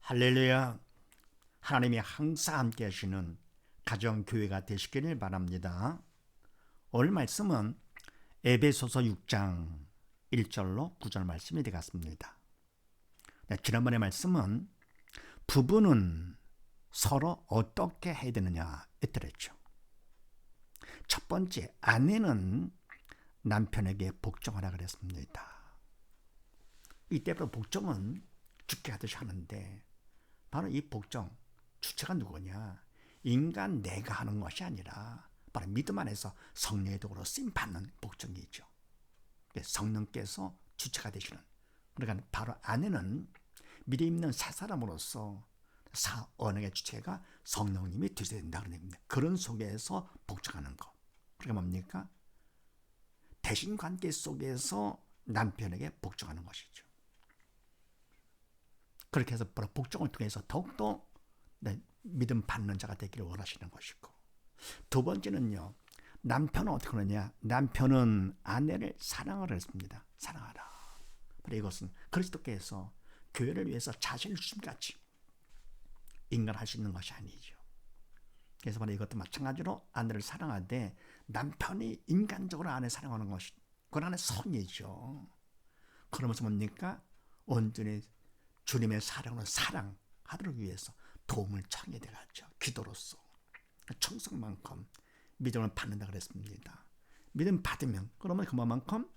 할렐루야. 하나님이 항상 함께 하시는 가정교회가 되시기를 바랍니다. 오늘 말씀은 에베소서 6장 1절로 9절 말씀이 되겠습니다. 지난번에 말씀은 부부는 서로 어떻게 해야 되느냐 했더랬죠. 첫 번째, 아내는 남편에게 복종하라 그랬습니다. 이때부터 복종은 죽게 하듯이 하는데 바로 이 복종 주체가 누구냐? 인간 내가 하는 것이 아니라 바로 믿음 안에서 성령의 도구로 쓰임받는 복종이죠. 성령께서 주체가 되시는, 그러니까 바로 아내는 믿음 있는 새 사람으로서 언어의 주체가 성령님이 되셔야 된다 그런 얘기입니다. 그런 속에서 복종하는 것. 그게 뭡니까? 대신관계 속에서 남편에게 복종하는 것이죠. 그렇게 해서 복종을 통해서 더욱더 믿음 받는 자가 되기를 원하시는 것이고, 두 번째는요, 남편은 어떻게 하느냐? 남편은 아내를 사랑하라 했습니다. 사랑하라. 이것은 그리스도께서 교회를 위해서 자신을 주심같이 인간할 수 있는 것이 아니죠. 그래서 바로 이것도 마찬가지로 아내를 사랑하되 남편이 인간적으로 아내를 사랑하는 것이 그건 안에 선이죠. 그러면서 뭡니까? 온전히 주님의 사랑으로 사랑하도록 위해서 도움을 청해야 되겠죠. 기도로서 청성만큼 믿음을 받는다 그랬습니다. 믿음 받으면 그러면 그만큼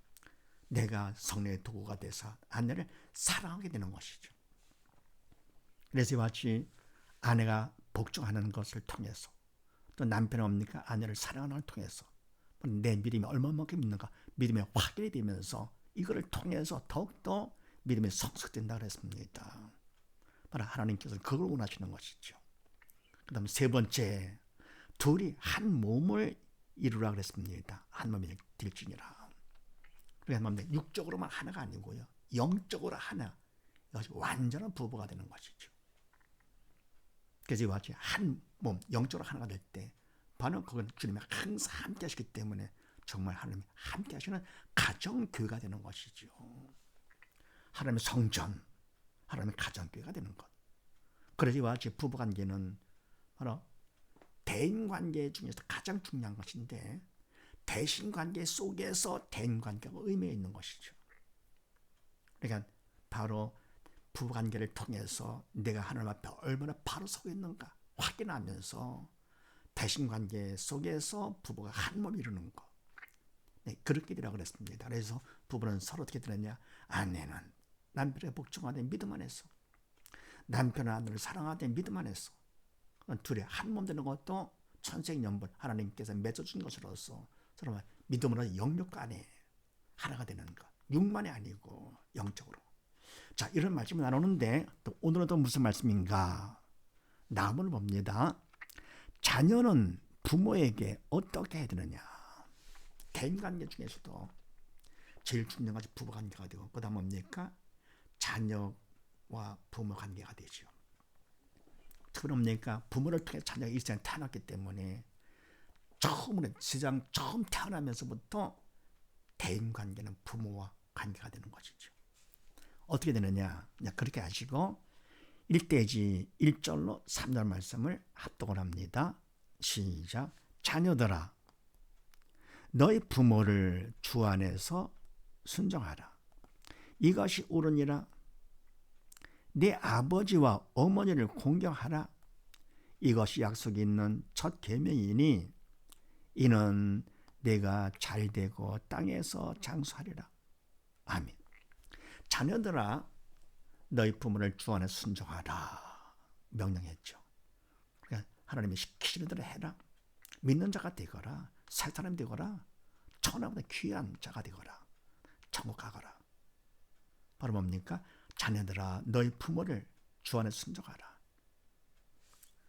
내가 성령의 도구가 돼서 아내를 사랑하게 되는 것이죠. 그래서 이와 같이 아내가 복종하는 것을 통해서 또 남편은 뭡니까? 아내를 사랑하는 것을 통해서 내 믿음이 얼마만큼 있는가 믿음이 확인이 되면서 이거를 통해서 더욱더 믿음이 성숙된다 그랬습니다. 바로 하나님께서 그걸 원하시는 것이죠. 그 다음에 세 번째, 둘이 한 몸을 이루라 그랬습니다. 한 몸이 될지니라. 그러니까 육적으로만 하나가 아니고요, 영적으로 하나, 이것이 완전한 부부가 되는 것이죠. 그래서 이와 같이 한 몸, 영적으로 하나가 될 때 바로 그건 주님이 항상 함께 하시기 때문에 정말 하나님이 함께 하시는 가정교회가 되는 것이죠. 하나님의 성전, 하나님의 가정교회가 되는 것. 그래서 이와 같이 부부관계는 바로 대인관계 중에서 가장 중요한 것인데 대신관계 속에서 대인관계가 의미가 있는 것이죠. 그러니까 바로 부부관계를 통해서 내가 하나님 앞에 얼마나 바로 서고 있는가 확인하면서 대신관계 속에서 부부가 한 몸 이루는 것. 그렇게 되라고 그랬습니다. 그래서 부부는 서로 어떻게 되느냐? 아내는 남편에게 복종하되 믿음 안에서, 남편은 아내를 사랑하되 믿음 안에서, 둘이 한 몸 되는 것도 천생연분 하나님께서 맺어준 것으로서 서로 믿음으로 영육 간에 하나가 되는 것. 육만이 아니고 영적으로. 자, 이런 말씀을 나누는데 또 오늘은 또 무슨 말씀인가? 다음을 봅니다. 자녀는 부모에게 어떻게 해야 되느냐? 대인관계 중에서도 제일 중요한 것이 부부관계가 되고, 그 다음 뭡니까? 자녀와 부모 관계가 되죠. 그러니까 부모를 통해 자녀가 이 세상에 태어났기 때문에 처음으로 세상 처음 태어나면서부터 대인관계는 부모와 관계가 되는 것이죠. 어떻게 되느냐? 그렇게 하시고 1대지 1절로 3절 말씀을 합독을 합니다. 시작. 자녀들아, 너희 부모를 주 안에서 순종하라. 이것이 옳으니라. 네 아버지와 어머니를 공경하라. 이것이 약속이 있는 첫 계명이니 이는 내가 잘되고 땅에서 장수하리라. 아멘. 자녀들아, 너희 부모를 주 안에 순종하라 명령했죠. 그러니까 하나님이 시키시는 대로 해라. 믿는 자가 되거라. 살 사람 되거라. 천하보다 귀한 자가 되거라. 천국 가거라. 바로 뭡니까? 자녀들아, 너희 부모를 주 안에 순종하라.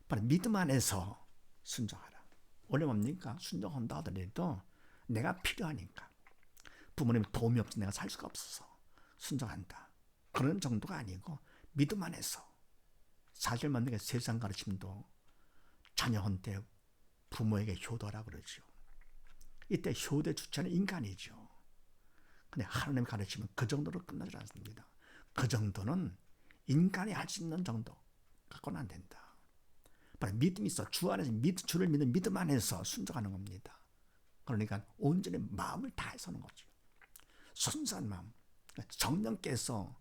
바로 믿음 안에서 순종하라. 원래 뭡니까? 순종한다 하더라도 내가 필요하니까, 부모님 도움이 없어 내가 살 수가 없어서 순종한다, 그런 정도가 아니고 믿음 안에서. 사실 만약에 세상 가르침도 자녀한테 부모에게 효도하라 그러죠. 이때 효도의 주체는 인간이죠. 근데 하나님 가르치면 그 정도로 끝나지 않습니다. 그 정도는 인간이 할 수 있는 정도, 갖고는 안 된다. 바로 믿음이 있어. 주 안에서 주를 믿는 믿음 안에서 순종하는 겁니다. 그러니까 온전히 마음을 다해서 하는 거죠. 순수한 마음. 성령께서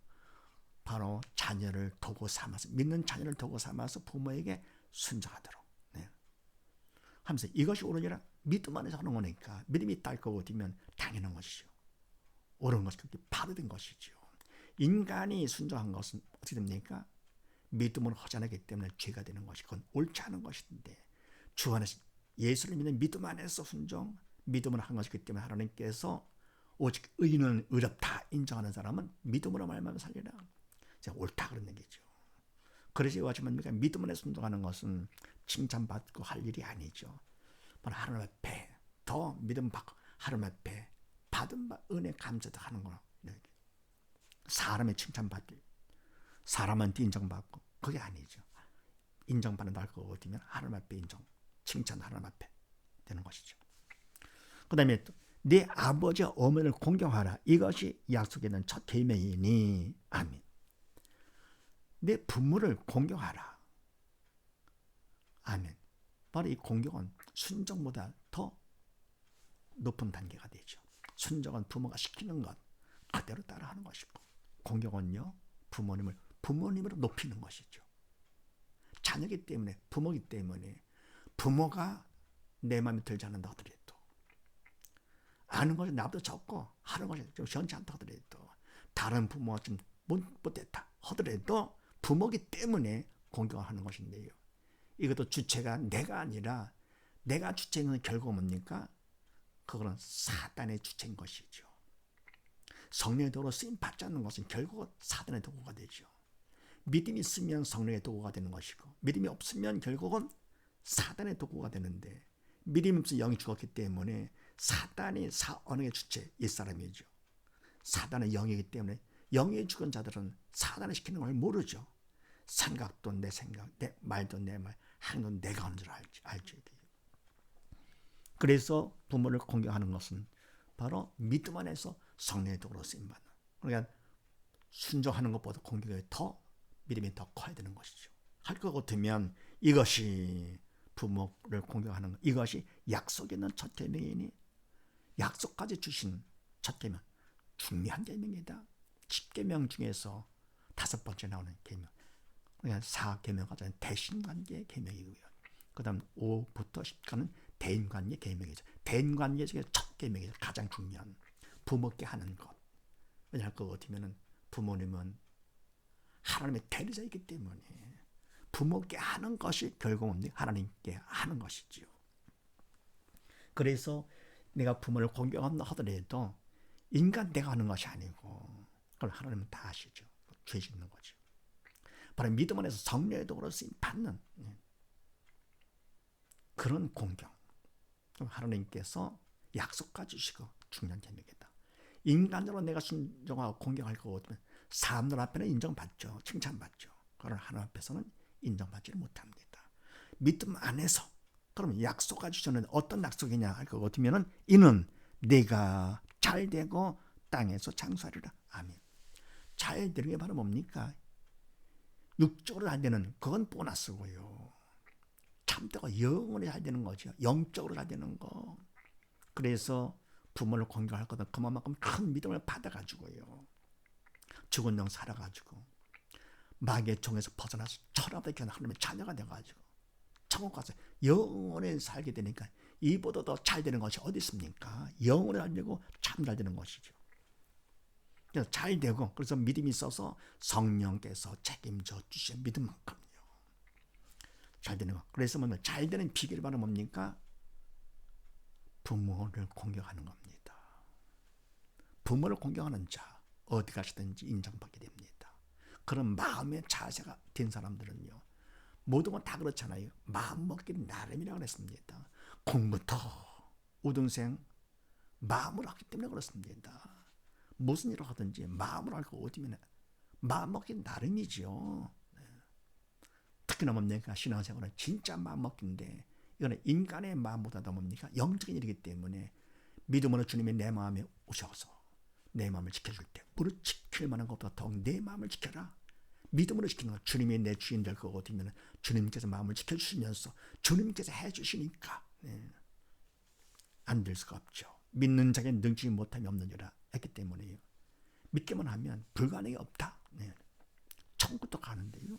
바로 자녀를 도구 삼아서, 믿는 자녀를 도구 삼아서 부모에게 순종하도록 하면서, 이것이 옳으니라 믿음 안에서 하는 거니까 믿음이 있다 할 거고 되면 당연한 것이죠. 옳은 것이 그렇게 바로 된 것이죠. 인간이 순종한 것은 어떻게 됩니까? 믿음으로 허전하기 때문에 죄가 되는 것이, 그건 옳지 않은 것인데, 주 안에서 예수를 믿는 믿음 안에서 순종, 믿음으로 한 것이기 때문에 하나님께서 오직 의인은 의롭다 인정하는 사람은 믿음으로 말미암아 살리라. 옳다 그런 얘기죠. 그래서 이와 같이 뭡니까? 믿음 안에 순종하는 것은 칭찬받고 할 일이 아니죠. 바로 하나님 앞에 더 믿음 받고 하나님 앞에 받은 바 은혜 감사도 하는 거나, 사람의 칭찬받기, 사람한테 인정받고, 그게 아니죠. 인정받는다 할 거 어디면 하나님 앞에 인정, 칭찬 하나님 앞에 되는 것이죠. 그 다음에 또 네 아버지와 어머니를 공경하라. 이것이 약속에 있는 첫 계명이니. 아멘. 내 부모를 공경하라. 아멘. 바로 이 공경은 순종보다 더 높은 단계가 되죠. 순종은 부모가 시키는 것 그대로 따라하는 것이고, 공경은요 부모님으로 높이는 것이죠. 자녀이기 때문에, 부모이기 때문에, 부모가 내 마음에 들지 않는다 하더라도, 아는 것이 나보다 적고 하는 것이 좀 시원치 않다 하더라도, 다른 부모가 좀 못됐다 하더라도 부모이기 때문에 공경하는 것인데요. 이것도 주체가 내가 아니라, 내가 주체인 건 결국 뭡니까? 그거는 사단의 주체인 것이죠. 성령의 도구로 쓰임 받지 않는 것은 결국은 사단의 도구가 되죠. 믿음이 있으면 성령의 도구가 되는 것이고, 믿음이 없으면 결국은 사단의 도구가 되는데, 믿음이 없으면 영이 죽었기 때문에 사단이 언어의 주체 옛사람이죠. 사단은 영이기 때문에 영이 죽은 자들은 사단이 시키는 걸 모르죠. 생각도 내 생각, 내 말도 내 말, 행동도 내가 하는 줄 알죠. 그래서 부모를 공경하는 것은 바로 믿음 안에서 성령의 도구로 쓰임받는, 그러니까 순종하는 것보다 공경이 더, 믿음이 더 커야 되는 것이죠. 할 것 같으면 이것이 부모를 공경하는 것, 이것이 약속에 있는 첫 계명이니. 약속까지 주신 첫 계명, 중요한 계명이다. 10계명 중에서 5번째 나오는 계명, 그러니까 4계명 가장 대신관계의 계명이고요. 그 다음 5부터 10까지는 대인관계 계명이죠. 대인관계 중에 첫 계명이죠. 가장 중요한, 부모께 하는 것. 왜냐할 것 같으면 부모님은 하나님의 대리자이기 때문에 부모께 하는 것이 결국은 하나님께 하는 것이지요. 그래서 내가 부모를 공경한다 하더라도 인간 내가 하는 것이 아니고, 그걸 하나님은 다 아시죠. 죄 짓는 거죠. 바로 믿음 안에서 성령의 도구로 쓰임 받는 그런 공경, 하나님께서 약속까지 주시고 중요한 계명이다. 인간으로 내가 순종하고 공경할 거 같으면 사람들 앞에는 인정받죠. 칭찬받죠. 그러나 하나님 앞에서는 인정받지를 못합니다. 믿음 안에서, 그럼 약속까지 주시는 어떤 약속이냐 할 것 같으면, 이는 내가 잘되고 땅에서 장수하리라. 아멘. 잘 되는 게 바로 뭡니까? 육적으로 잘 되는, 그건 보너스고요. 참되고 영원히 잘 되는 거죠. 영적으로 잘 되는 거. 그래서 부모를 공경할 거다. 그만큼 큰 믿음을 받아가지고요. 죽은 영 살아가지고 마귀의 종에서 벗어나서 천하보다 귀한 하나님의 자녀가 돼가지고 천국 가서 영원히 살게 되니까 이보다 더 잘 되는 것이 어디 있습니까? 영원히 잘 되고 참 잘 되는 것이죠. 그래서 잘 되고, 그래서 믿음이 있어서 성령께서 책임져 주신 믿음만큼요. 잘 되는 거. 그래서 뭐냐, 잘 되는 비결이 바로 뭡니까? 부모를 공경하는 겁니다. 부모를 공경하는 자, 어디 가시든지 인정받게 됩니다. 그런 마음의 자세가 된 사람들은요, 모든 건 다 그렇잖아요. 마음 먹기 나름이라고 했습니다. 공부터 우등생 마음으로 하기 때문에 그렇습니다. 무슨 일을 하든지 마음으로 할거 어디면 마음 먹기 나름이죠. 특히나 뭡니까? 신앙생활은 진짜 마음 먹기인데, 이거는 인간의 마음보다도 뭡니까? 영적인 일이기 때문에 믿음으로 주님이 내 마음에 오셔서 내 마음을 지켜줄 때, 무릇 지킬 만한 것보다 더욱 내 마음을 지켜라. 믿음으로 지키는 거. 주님이 내 주인 될 거고 되면 주님께서 마음을 지켜주시면서 주님께서 해주시니까 안 될 수가 없죠. 믿는 자에게 능치 못함이 없느니라 했기 때문에요. 믿기만 하면 불가능이 없다. 천국도 가는데요.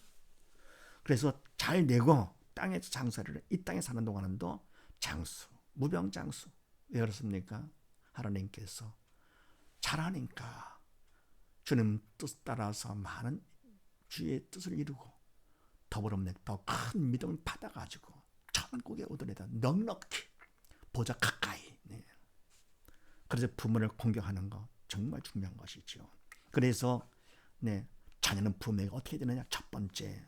그래서 잘 내고 땅에서 장사를 이 땅에 사는 동안도 장수, 무병장수. 왜 그렇습니까? 하나님께서 잘하니까 주님 뜻 따라서 많은 주의 뜻을 이루고 더불어 더 큰 믿음을 받아가지고 천국에 오더라도 넉넉히 보좌 가까이. 그래서 부모를 공경하는 거 정말 중요한 것이죠. 그래서 자녀는 부모에게 어떻게 되느냐? 첫 번째,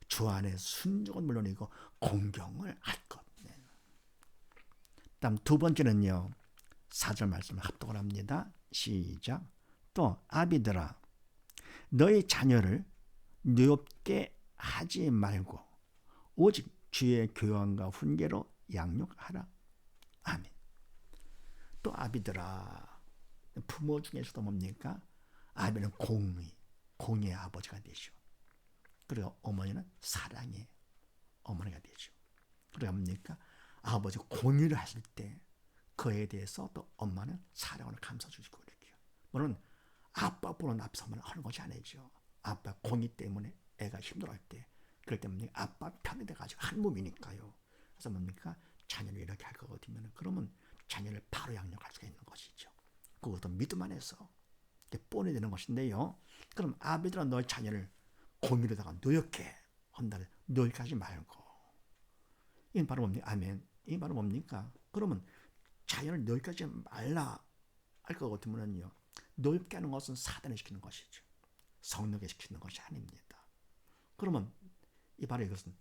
주 안에 순종은 물론이고 공경을 할 것. 다음 두 번째는요. 4절 말씀을 합독을 합니다. 시작. 또 아비들아 너희 자녀를 누엽게 하지 말고 오직 주의 교훈과 훈계로 양육하라. 아멘. 또 아비들아, 부모 중에서도 뭡니까? 아비는 공의 아버지가 되죠. 그리고 어머니는 사랑의 어머니가 되죠. 그리고 뭡니까? 아버지 공의를 했을 때 그에 대해서 또 엄마는 사랑을 감싸 주시고 이렇게요. 물론 아빠 보는 앞서면 하는 것이 아니죠. 아빠 공의 때문에 애가 힘들어할 때 그럴 때 뭡니까? 아빠 편이 돼가지고 한 몸이니까요. 그래서 뭡니까? 자녀를 이렇게 할 거거든요. 그러면 자녀를 바로 양육할 수가 있는 것이죠. 그것도 믿음 안에서 뻔히 되는 것인데요. 그럼 아비들은 너의 자녀를 공의로다가 노역해 한다는 노역하지 하지 말고. 이건 바로 뭡니까? 아멘. 이게 바로 뭡니까? 그러면 자녀를 노역하지 말라 할 것 같으면요. 노역게 하는 것은 사단을 시키는 것이죠. 성령에 시키는 것이 아닙니다. 그러면 이 바로 이것은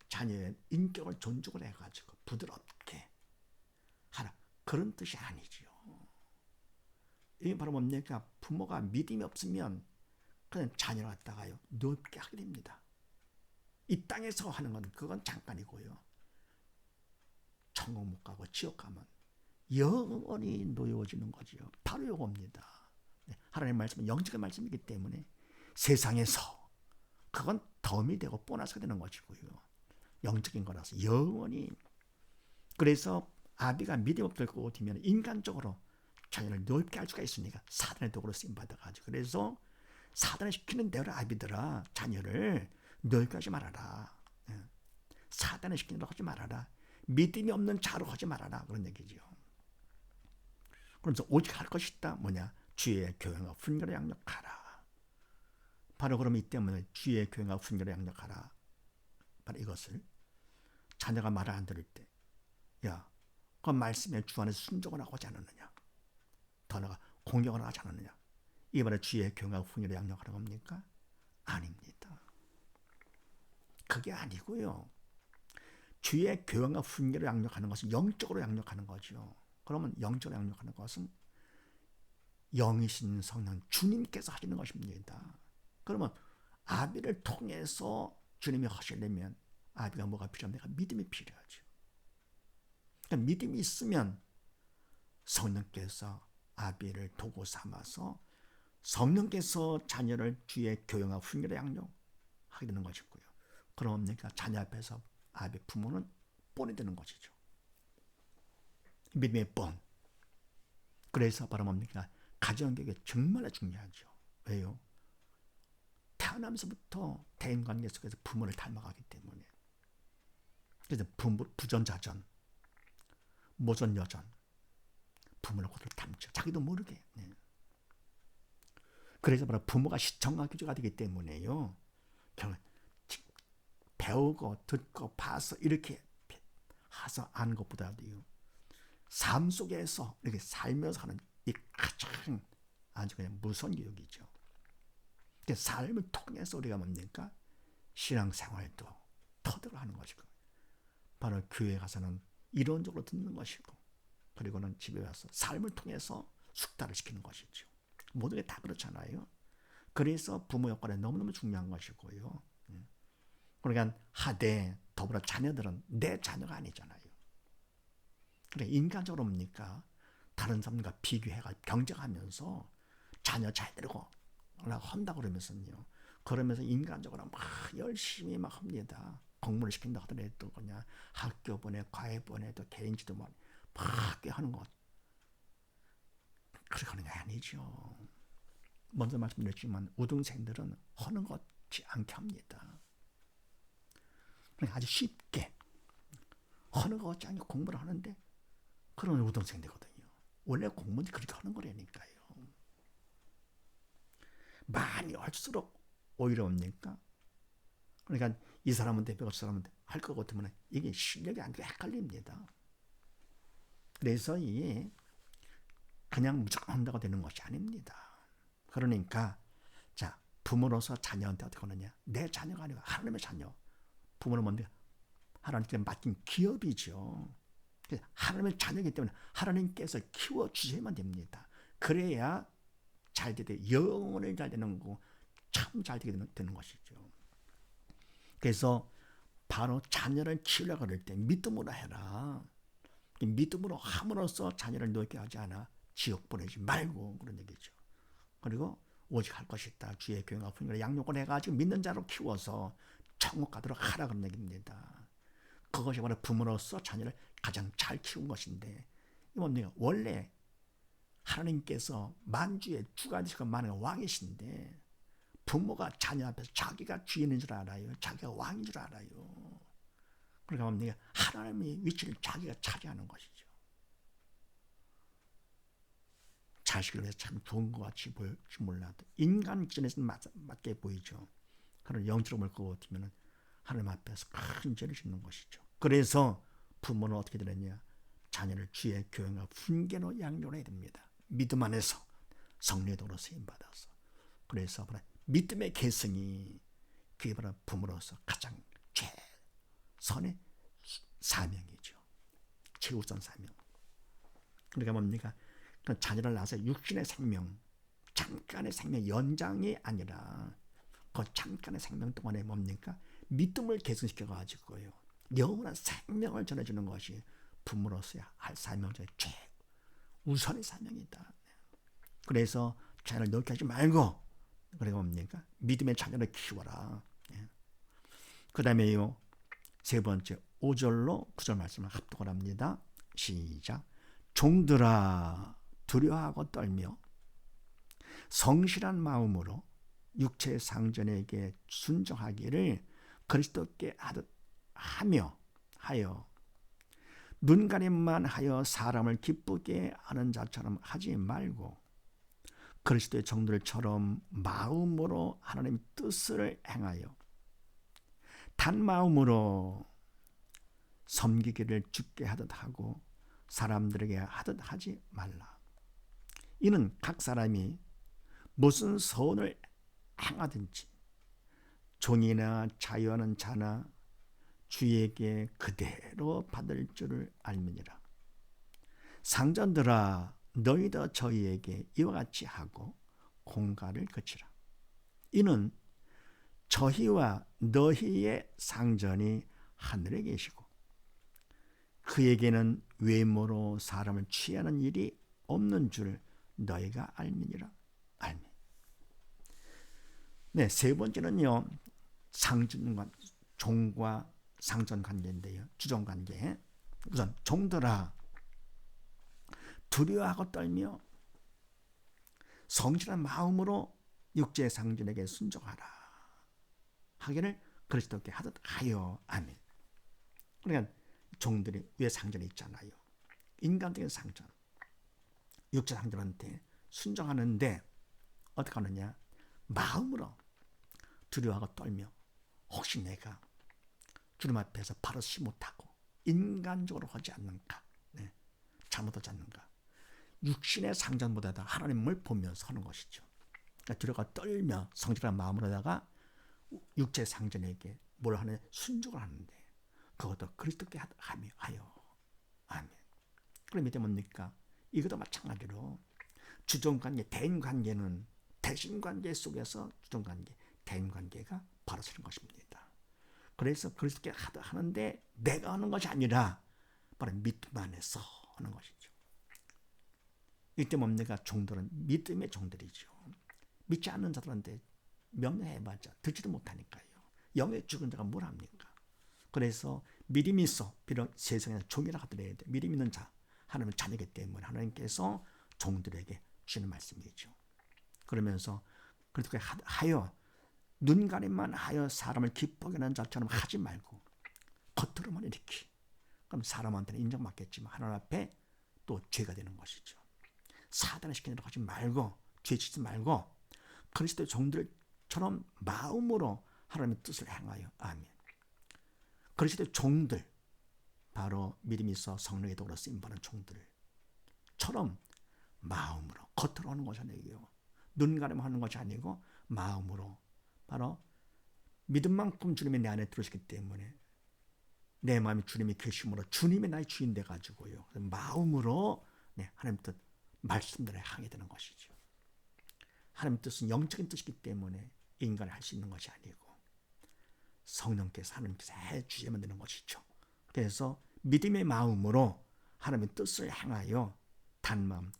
자녀의 인격을 존중을 해가지고 부드럽게 하라. 그런 뜻이 아니죠. 이게 바로 뭡니까? 부모가 믿음이 없으면 그냥 자녀를 갖다가요 노엽게 하게 됩니다. 이 땅에서 하는 건 그건 잠깐이고요. 천국 못 가고 지옥 가면 영원히 노여워지는 거죠. 바로 이겁니다. 하나님의 말씀은 영적인 말씀이기 때문에 세상에서 그건 덤이 되고 보너스가 되는 것이고요. 영적인 거라서 영원히. 그래서 아비가 믿음 없을 거고 되면 인간적으로 자녀를 넓게 할 수가 있으니까 사단의 도구로 쓰임 받아가지고 그래서 사단을 시키는 대로 아비들아 자녀를 넓게 하지 말아라. 사단을 시키는 대로 하지 말아라. 믿음이 없는 자로 하지 말아라. 그런 얘기죠. 그러면서 오직 할 것이 있다. 뭐냐? 주의 교훈과 훈계로 양육하라. 바로 그럼 이 때문에 주의 교훈과 훈계로 양육하라. 바로 이것을 자녀가 말을 안 들을 때 야, 그 말씀에 주 안에서 순종을 하지 않았느냐? 더 나아가 공경을 하지 않았느냐? 이 말에 주의 교훈과 훈계로 양육하는 겁니까? 아닙니다. 그게 아니고요. 주의 교훈과 훈계로 양육하는 것은 영적으로 양육하는 거죠. 그러면 영적으로 양육하는 것은 영이신 성령 주님께서 하시는 것입니다. 그러면 아비를 통해서 주님이 하시려면 아비가 뭐가 필요합니까? 믿음이 필요하죠. 그러니까 믿음이 있으면 성령께서 아비를 도구 삼아서 성령께서 자녀를 주의 교훈과 훈계로 양육하게 되는 것이고요. 그러니까 자녀 앞에서 아비 부모는 뻔히 되는 것이죠. 믿음의 뻔. 그래서 바로 뭡니까? 가정교육이 정말 중요하죠. 왜요? 태어나면서부터 대인관계 속에서 부모를 닮아가기 때문에. 그래서 부전자전, 모전여전, 부모를 그대로 닮죠. 자기도 모르게. 그래서 바로 부모가 시청과 교주가 되기 때문에요. 배우고 듣고 봐서 이렇게 해서 아는 것보다도요. 삶 속에서 이렇게 살면서 하는 이 가장 아주 그냥 무서운 교육이죠. 삶을 통해서 우리가 뭡니까? 신앙생활도 터득을 하는 것이고 바로 교회 가서는 이론적으로 듣는 것이고 그리고는 집에 와서 삶을 통해서 숙달을 시키는 것이죠. 모든 게 다 그렇잖아요. 그래서 부모 역할이 너무너무 중요한 것이고요. 그러니까 하되 더불어 자녀들은 내 자녀가 아니잖아요. 그러니까 인간적으로 뭡니까? 다른 사람과 비교해가 경쟁하면서 자녀 잘 되고 한다고 그러면서요. 그러면서 인간적으로 막 열심히 막 합니다. 공부를 시킨다 하더라도 그냥 학교 보내, 과외 보내, 또 개인지도 막 하는 것. 그렇게 하는 게 아니죠. 먼저 말씀드렸지만 우등생들은 하는 것지 않게 합니다. 그러니까 아주 쉽게 하는 것 같지 않게 공부를 하는데 그런 우등생들거든요. 원래 공부는 그렇게 하는 거라니까요. 많이 할수록 오히려 뭡니까? 그러니까 이 사람한테 배워 저 사람한테 할 것 같으면 이게 실력이 안 되고 헷갈립니다. 그래서 이게 그냥 무조건 한다고 되는 것이 아닙니다. 그러니까 자, 부모로서 자녀한테 어떻게 하느냐? 내 자녀가 아니고 하나님의 자녀. 부모는 뭔데? 하나님께 맡긴 기업이죠. 하나님의 자녀이기 때문에 하나님께서 키워주셔야만 됩니다. 그래야 잘 되되 영원히 잘 되는 거고 참 잘 되게 되는 것이죠. 그래서 바로 자녀를 키우려고 할 때 믿음으로 해라. 믿음으로 함으로써 자녀를 놓게 하지 않아 지옥 보내지 말고 그런 얘기죠. 그리고 오직 할 것이 있다. 주의 교회가 분명히 양육을 해가지고 믿는 자로 키워서 천국 가도록 하라 그런 얘기입니다. 그것이 바로 부모로서 자녀를 가장 잘 키운 것인데 이건 원래 하나님께서 만주의 주가 되시고 만왕의 왕이신데 부모가 자녀 앞에서 자기가 주인인 줄 알아요. 자기가 왕인 줄 알아요. 그러니까 하나님의 위치를 자기가 차지하는 것이죠. 자식을 위해서 참 좋은 것 같이 보일지 몰라도 인간 기준에서는 맞게 보이죠. 그런 영적으로 볼 것 같으면 하나님 앞에서 큰 죄를 짓는 것이죠. 그래서 부모는 어떻게 되느냐? 자녀를 주의 교회와 훈계로 양육을 해야 됩니다. 믿음 안에서 성령으로 쓰임받아서. 그래서 믿음의 계승이 그게 바로 부모로서 가장 최선의 사명이죠. 최우선 사명. 그러니까 뭡니까? 자녀를 낳아서 육신의 생명, 잠깐의 생명 연장이 아니라 그 잠깐의 생명 동안에 뭡니까? 믿음을 계승시켜가지고요. 영원한 생명을 전해주는 것이 부모로서야 할 사명자의 최우선의 사명이다. 그래서 자녀를 놓게 하지 말고 그리고 뭡니까? 믿음의 자녀를 키워라. 그 다음에요. 세 번째 5절로 9절 말씀을 합독을 합니다. 시작. 종들아 두려워하고 떨며 성실한 마음으로 육체의 상전에게 순종하기를 그리스도께 하여 눈가림만 하여 사람을 기쁘게 하는 자처럼 하지 말고 그리스도의 정들처럼 마음으로 하나님의 뜻을 행하여 단 마음으로 섬기기를 주께 하듯 하고 사람들에게 하듯 하지 말라. 이는 각 사람이 무슨 선을 행하든지 종이나 자유하는 자나 주에게 그대로 받을 줄을 알미니라. 상전들아 너희도 저희에게 이와 같이 하고 공가를 그치라. 이는 저희와 너희의 상전이 하늘에 계시고 그에게는 외모로 사람을 취하는 일이 없는 줄 너희가 알미니라. 알미. 네, 세 번째는요. 상전과 종과 상전 관계인데요. 주종 관계. 우선 종들아 두려워하고 떨며 성실한 마음으로 육체의 상전에게 순종하라. 하기를 그리스도께 하듯 하여. 아멘. 그러니까 종들이 위에 상전이 있잖아요. 인간적인 상전. 육체 상전한테 순종하는데 어떻게 하느냐? 마음으로 두려워하고 떨며 혹시 내가 주님 앞에서 바르지 못하고 인간적으로 하지 않는가? 네. 잘못하지 않는가? 육신의 상전보다 하나님을 보면서 하는 것이죠. 그러니까 두려워하고 떨며 성실한 마음으로다가 육체 상전에게 뭘 하느냐? 순종을 하는데 그것도 그리스도께 하여. 아멘. 그럼 이때 뭡니까? 이것도 마찬가지로 주종관계, 대인관계는 대신관계 속에서 주종관계, 대인관계가 벌어지는 것입니다. 그래서 그리스도께 하는데 내가 하는 것이 아니라 바로 믿음 안에서 하는 것이죠. 이때 뭡니까? 종들은 믿음의 종들이죠. 믿지 않는 자들한테 명령해봤자 듣지도 못하니까요. 영의 죽은 자가 뭘 합니까? 그래서 믿음이 있어 비록 세상에서 종이라 하더라도 믿음 있는 자 하나님은 자녀이기 때문에 하나님께서 종들에게 주시는 말씀이죠. 그러면서 그렇게 하여 눈가림만 하여 사람을 기쁘게 하는 자처럼 하지 말고 겉으로만 이렇게 그럼 사람한테는 인정받겠지만 하나님 앞에 또 죄가 되는 것이죠. 사단을 시키는 대로 하지 말고 죄짓지 말고 그리스도의 종들처럼 마음으로 하나님의 뜻을 행하여 아멘. 그리스도의 종들 바로 믿음이 있어 성령의 도로 쓰임받은 종들처럼 마음으로 겉으로 하는 것이 아니에요. 눈 가리면 하는 것이 아니고 마음으로 바로 믿음만큼 주님이 내 안에 들어오시기 때문에 내 마음이 주님이 계심으로 주님이 나의 주인 돼가지고요. 마음으로 하나님 뜻 말씀대로 하게 되는 것이죠. 하나님 뜻은 영적인 뜻이기 때문에 인간이 할 수 있는 것이 아니고 성령께서 하나님께서 해주시면 되는 것이죠. 그래서 믿음의 마음으로 하나님의 뜻을 행하여 단마음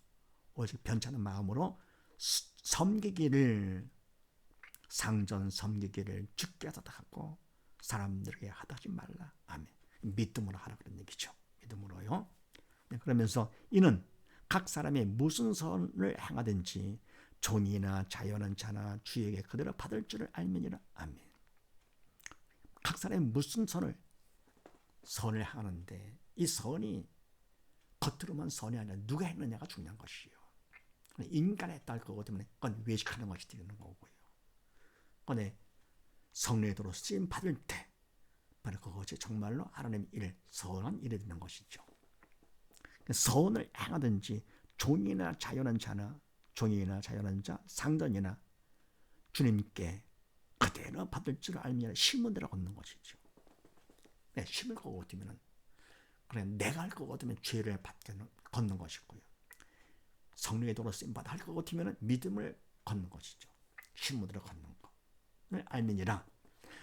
오직 변찮은 마음으로 섬기기를 상전 섬기기를 주께 하다 갖고 사람들에게 하다 하지 말라. 아멘. 믿음으로 하라 그런 얘기죠. 믿음으로요. 그러면서 이는 각 사람이 무슨 선을 행하든지 종이나 자연한 자나 주에게 그대로 받을 줄을 알면이라. 아멘. 각 사람이 무슨 선을 행하는데 이 선이 겉으로만 선이 아니라 누가 했느냐가 중요한 것이요. 인간에 따를 거기 때문에 그건 외식하는 것이 되는 거고요. 그런데 성령의 도로 쓰임 받을 때 바로 그것이 정말로 하나님의 일, 선한 일이 되는 것이죠. 선을 행하든지 종이나 자연한 자나 종이나 자연한 자, 상전이나 주님께 그대로 받을 줄 알면 심은 대로 걷는 것이죠. 심을 거 같으면 그래 내가 할 거 같으면 죄를 받게 걷는 것이고요. 성령의 도로 쓰임 받아 할 것 같으면 믿음을 걷는 것이죠. 심은 대로 걷는 것을 알면이라.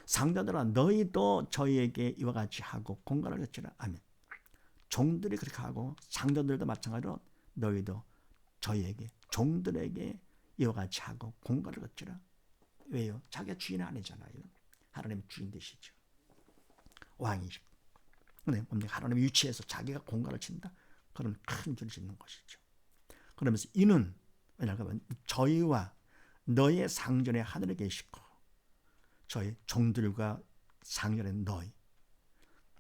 상전들아 너희도 저희에게 이와 같이 하고 공갈을 갖지라. 아멘. 종들이 그렇게 하고 상전들도 마찬가지로 너희도 저희에게 종들에게 이와 같이 하고 공갈을 갖지라. 왜요? 자기가 주인 아니잖아요. 하나님 주인 되시죠. 왕이시고. 근데 하나님 위치에서 자기가 공갈을 친다. 그런 큰 죄를 짓는 것이죠. 그러면서 이는 왜냐하면 저희와 너의 상전의 하늘에 계시고 저희 종들과 상전의 너희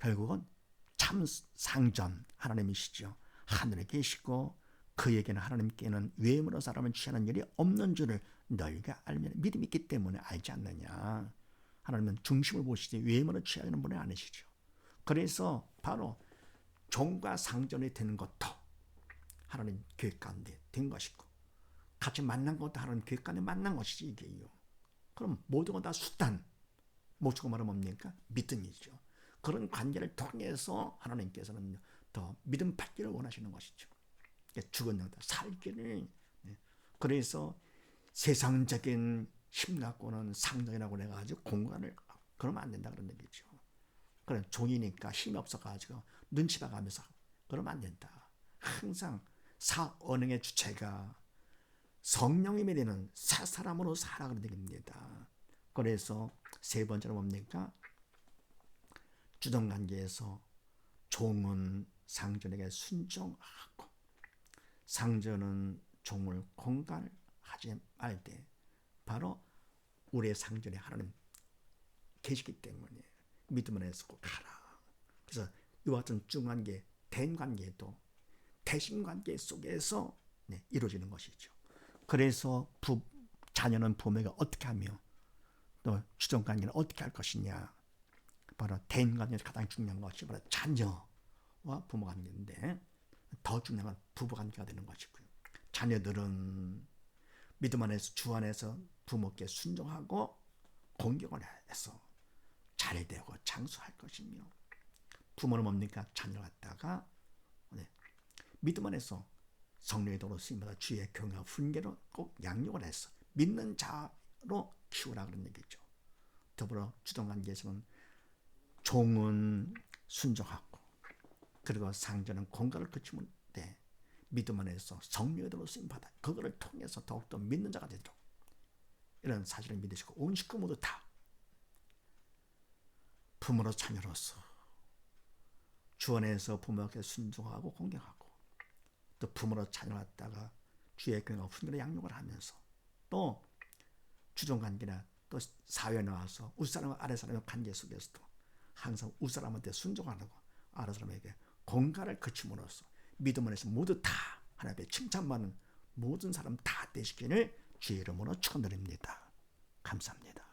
결국은 참 상전 하나님이시죠. 하늘에 계시고 그에게는 하나님께는 외모로 사람을 취하는 일이 없는 줄을 너희가 알면 믿음이 있기 때문에 알지 않느냐. 하나님은 중심을 보시지 외모로 취하는 분이 아니시죠. 그래서 바로 종과 상전이 되는 것도 하나님 계획 가운데 된 것이고 같이 만난 것도 하나님 계획 가운데 만난 것이지 이게요. 그럼 모든 건 다 수단. 모두가 말하면 뭡니까? 믿음이죠. 그런 관계를 통해서 하나님께서는 더 믿음 받기를 원하시는 것이죠. 죽은 영들 살기를. 그래서 세상적인 힘 갖고는 상전이라고 해가지고 공간을 그러면 안 된다 그런 얘기죠. 그래 종이니까 힘이 없어가지고 눈치 봐가면서 그러면 안 된다. 항상 사언행의 주체가 성령님이 되는 새 사람으로 살아 그런 얘기입니다. 그래서 세 번째로 뭡니까? 주동관계에서 종은 상전에게 순종하고 상전은 종을 공갈하지 말 때 바로 우리의 상전에 하나님 계시기 때문에 믿음을 해서 꼭 가라. 그래서 이와 같은 중관계, 대인관계도 대신관계 속에서 이루어지는 것이죠. 그래서 자녀는 부모에게 어떻게 하며 또 주정관계는 어떻게 할 것이냐. 바로 대인관계에서 가장 중요한 것이 바로 자녀와 부모 관계인데 더 중요한 건 부부 관계가 되는 것이고요. 자녀들은 믿음 안에서 주 안에서 부모께 순종하고 공경을 해서 잘되고 장수할 것이며 부모는 뭡니까? 자녀를 갖다가 믿음 안에서 성령의 도로 쓰임받아 주의 경외와 훈계로 꼭 양육을 해서 믿는 자로 키우라 그런 얘기죠. 더불어 주동관계에서는 종은 순종하고 그리고 상전은 공갈을 그치면 돼. 믿음 안에서 성령의 도로 쓰임받아 그거를 통해서 더욱더 믿는 자가 되도록 이런 사실을 믿으시고 온 식구 모두 다 부모로 자녀로서 주 안에서 부모에게 순종하고 공경하고 또 부모로 자녀를 갖다가 주의 교회가 훈련의 양육을 하면서 또 주종관계나 또 사회에 나와서 윗사람과 아랫사람의 관계 속에서도 항상 윗사람한테 순종하고 아랫사람에게 공갈을 거침으로써 믿음 안에서 모두 다 하나님의 칭찬받는 모든 사람 다 되시기를 주의 이름으로 축원드립니다. 감사합니다.